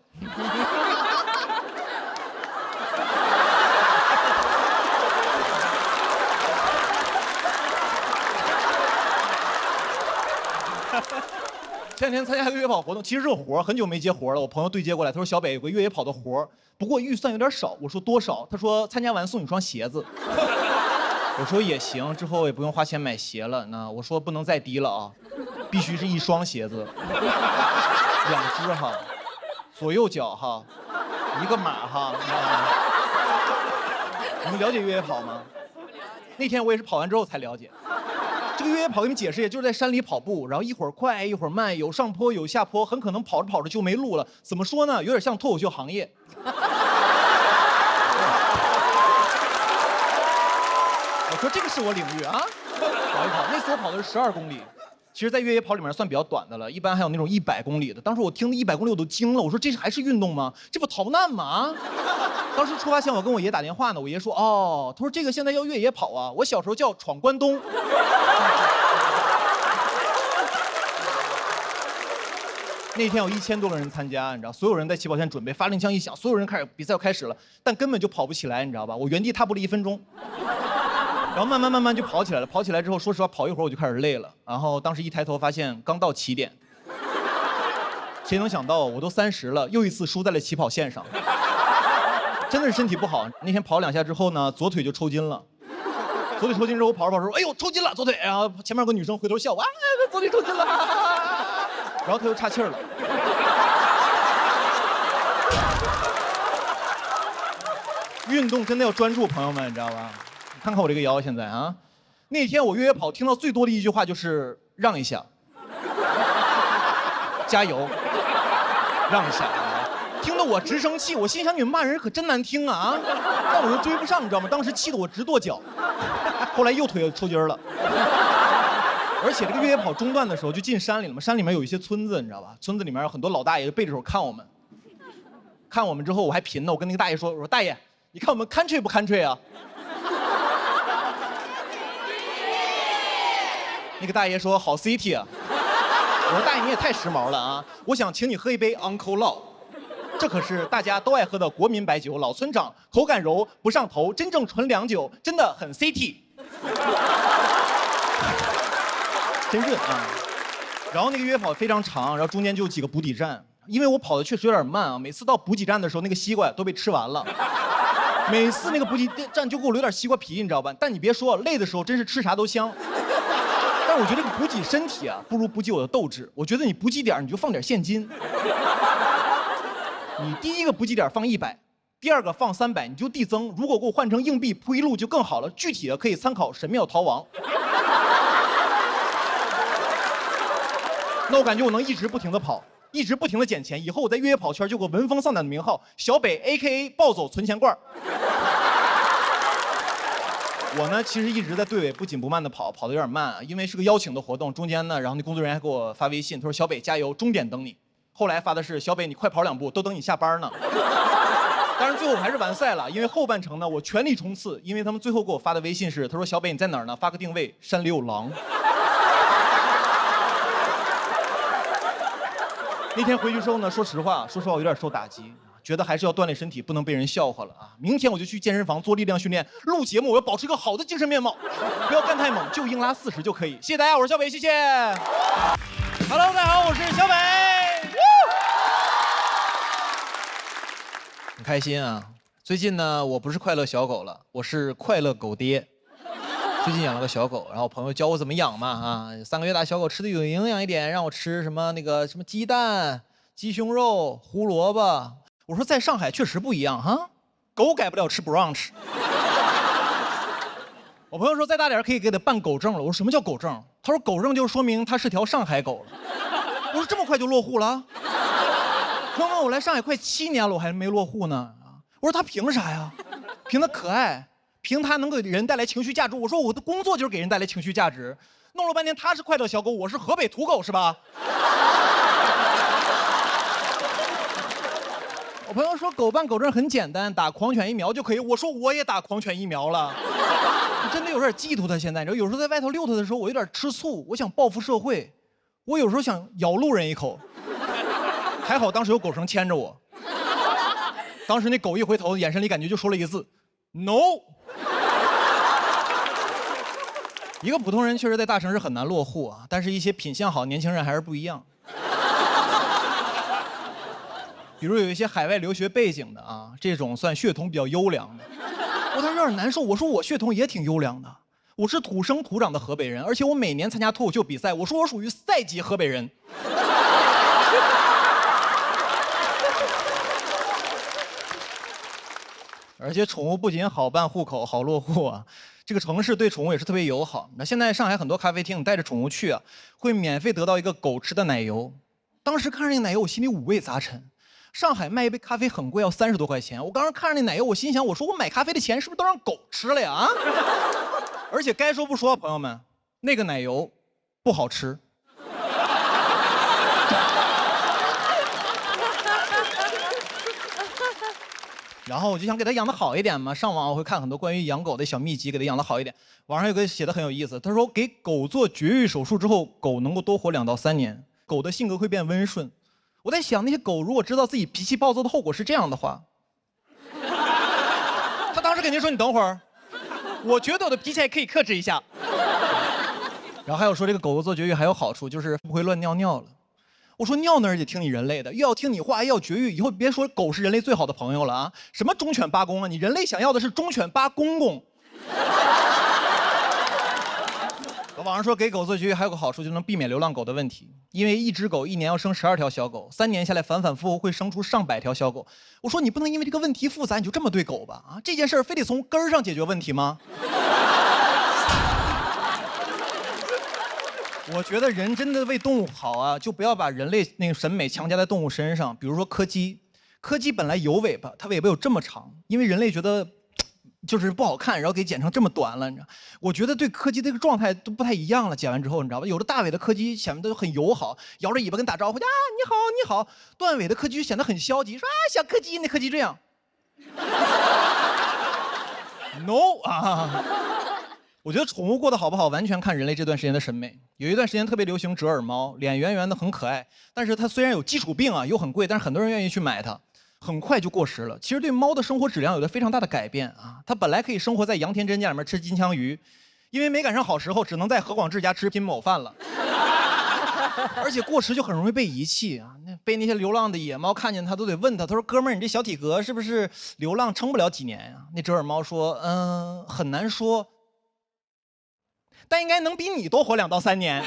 前2天参加个越野跑活动，其实是个活，很久没接活了。我朋友对接过来，他说小北有个越野跑的活，不过预算有点少。我说多少？他说参加完送你双鞋子。我说也行，之后也不用花钱买鞋了。那我说不能再低了啊，必须是1双鞋子，2只哈，左右脚哈，一个码哈，你知道吗？你们了解越野跑吗？那天我也是跑完之后才了解。这个越野跑给你们解释，也就是在山里跑步，然后一会儿快一会儿慢，有上坡有下坡，很可能跑着跑着就没路了。怎么说呢？有点像脱口秀行业。我说这个是我领域啊，跑一跑。那次我跑的是12公里，其实，在越野跑里面算比较短的了，一般还有那种100公里的。当时我听100公里我都惊了，我说这还是运动吗？这不逃难吗？啊！当时出发前我跟我爷打电话呢，我爷说哦，他说这个现在叫越野跑啊，我小时候叫闯关东。那天有1000多个人参加，你知道，所有人在起跑线准备，发令枪一响，所有人开始比赛要开始了，但根本就跑不起来，你知道吧？我原地踏步了1分钟，然后慢慢就跑起来了。跑起来之后，说实话，跑一会儿我就开始累了。然后当时一抬头发现刚到起点，谁能想到我都30了，又一次输在了起跑线上，真的是身体不好。那天跑2下之后呢，左腿就抽筋了。左腿抽筋之后，我跑着跑着说：“哎呦，抽筋了，左腿！”然后前面有个女生回头笑我：“啊，左腿抽筋了。”然后他又岔气儿了。运动真的要专注，朋友们，你知道吧？看看我这个腰现在啊。那天我越野跑听到最多的一句话就是“让一下”，加油，让一下。听得我直生气，我心想你们骂人可真难听啊！但我又追不上，你知道吗？当时气得我直跺脚。后来右腿抽筋了。而且这个越野跑中段的时候就进山里了嘛，山里面有一些村子，你知道吧？村子里面有很多老大爷就背着手看我们。看我们之后我还贫呢，我跟那个大爷说：“我说大爷，你看我们看吹不看吹啊？”那个大爷说：“好 city 啊。”我说：“大爷你也太时髦了啊！我想请你喝一杯 Uncle Law， 这可是大家都爱喝的国民白酒，老村长，口感柔不上头，真正纯粮酒，真的很 city。”真润啊！然后那个越野跑非常长，然后中间就有几个补给站。因为我跑的确实有点慢啊，每次到补给站的时候，那个西瓜都被吃完了。每次那个补给站就给我留点西瓜皮，你知道吧？但你别说，累的时候真是吃啥都香。但是我觉得这个补给身体啊，不如补给我的斗志。我觉得你补给点你就放点现金。你第一个补给点放100，第二个放300，你就递增。如果给我换成硬币铺一路就更好了。具体的可以参考《神庙逃亡》。那我感觉我能一直不停地跑，一直不停地捡钱。以后我在越野跑圈就有个闻风丧胆的名号——小北 ，AKA 暴走存钱罐。我呢，其实一直在队尾不紧不慢地跑，跑得有点慢，因为是个邀请的活动。中间呢，然后那工作人员还给我发微信，他说：“小北加油，终点等你。”后来发的是：“小北，你快跑2步，都等你下班呢。”当然最后我还是完赛了，因为后半程呢，我全力冲刺。因为他们最后给我发的微信是：“他说小北你在哪儿呢？发个定位，山里有狼。”那天回去之后呢，说实话我有点受打击，觉得还是要锻炼身体，不能被人笑话了啊！明天我就去健身房做力量训练，录节目我要保持一个好的精神面貌，不要干太猛，就硬拉40就可以。谢谢大家，我是小北，谢谢。Hello， 大家好，我是小北。很开心啊！最近呢，我不是快乐小狗了，我是快乐狗爹。最近养了个小狗，然后朋友教我怎么养嘛啊，3个月大小狗吃的有营养一点，让我吃什么鸡蛋、鸡胸肉、胡萝卜。我说在上海确实不一样哈，狗改不了吃 brunch。我朋友说再大点可以给它办狗证了。我说什么叫狗证？他说狗证就说明它是条上海狗了。我说这么快就落户了？朋友们，我来上海快7年了，我还没落户呢。我说他凭啥呀？凭他可爱。凭他能给人带来情绪价值，我说我的工作就是给人带来情绪价值。弄了半天他是快乐小狗，我是河北土狗是吧？我朋友说狗办狗证很简单，打狂犬疫苗就可以。我说我也打狂犬疫苗了，我真的有点嫉妒他。现在你知道，有时候在外头溜达的时候，我有点吃醋，我想报复社会，我有时候想咬路人一口。还好当时有狗绳牵着我，当时那狗一回头，眼神里感觉就说了一个字 ：no。一个普通人确实在大城市很难落户啊，但是一些品相好年轻人还是不一样。比如有一些海外留学背景的啊，这种算血统比较优良的。我当时有点难受，我说我血统也挺优良的，我是土生土长的河北人，而且我每年参加脱口秀比赛，我说我属于赛级河北人。而且宠物不仅好办户口、好落户啊，这个城市对宠物也是特别友好。那现在上海很多咖啡厅，你带着宠物去啊，会免费得到一个狗吃的奶油。当时看着那个奶油，我心里五味杂陈。上海卖一杯咖啡很贵，要30多块钱。我刚刚看着那奶油，我心想，我说我买咖啡的钱是不是都让狗吃了呀？啊！而且该说不说，朋友们，那个奶油不好吃。然后我就想给它养得好一点嘛，上网我会看很多关于养狗的小秘籍，给它养得好一点。网上有个写的很有意思，他说给狗做绝育手术之后，狗能够多活2到3年，狗的性格会变温顺。我在想，那些狗如果知道自己脾气暴躁的后果是这样的话，他当时肯定说：“你等会儿，我觉得我的脾气还可以克制一下。”然后还有说这个狗狗做绝育还有好处，就是不会乱尿尿了。我说尿那儿也听你人类的，又要听你话，又要绝育，以后别说狗是人类最好的朋友了啊！什么忠犬八公啊？你人类想要的是忠犬八公公。网上说给狗做绝育还有个好处，就能避免流浪狗的问题，因为一只狗1年要生12条小狗，3年下来反反复复会生出上百条小狗。我说你不能因为这个问题复杂你就这么对狗吧？啊，这件事儿非得从根儿上解决问题吗？我觉得人真的为动物好啊，就不要把人类那个审美强加在动物身上。比如说柯基，柯基本来有尾巴，它尾巴有这么长，因为人类觉得就是不好看，然后给剪成这么短了，你知道？我觉得对柯基这个状态都不太一样了。剪完之后，你知道吧？有的大尾的柯基显得都很友好，摇着尾巴跟打招呼啊，你好你好。断尾的柯基就显得很消极，说啊小柯基，那柯基这样。No 啊。我觉得宠物过得好不好，完全看人类这段时间的审美。有一段时间特别流行折耳猫，脸圆圆的很可爱，但是它虽然有基础病啊，又很贵，但是很多人愿意去买它，很快就过时了。其实对猫的生活质量有着非常大的改变啊。它本来可以生活在杨天真家里面吃金枪鱼，因为没赶上好时候，只能在何广智家吃拼某饭了。而且过时就很容易被遗弃啊，被那些流浪的野猫看见它都得问他，他说哥们儿，你这小体格是不是流浪撑不了几年呀？那折耳猫说，很难说。但应该能比你多活2到3年。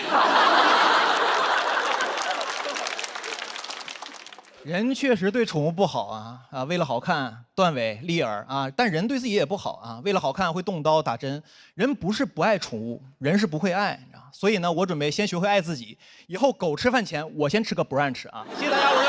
人确实对宠物不好啊，为了好看断尾立耳啊，但人对自己也不好啊，为了好看会动刀打针。人不是不爱宠物，人是不会爱，你知道？所以呢，我准备先学会爱自己，以后狗吃饭前我先吃个 brunch 啊。谢谢大家，我是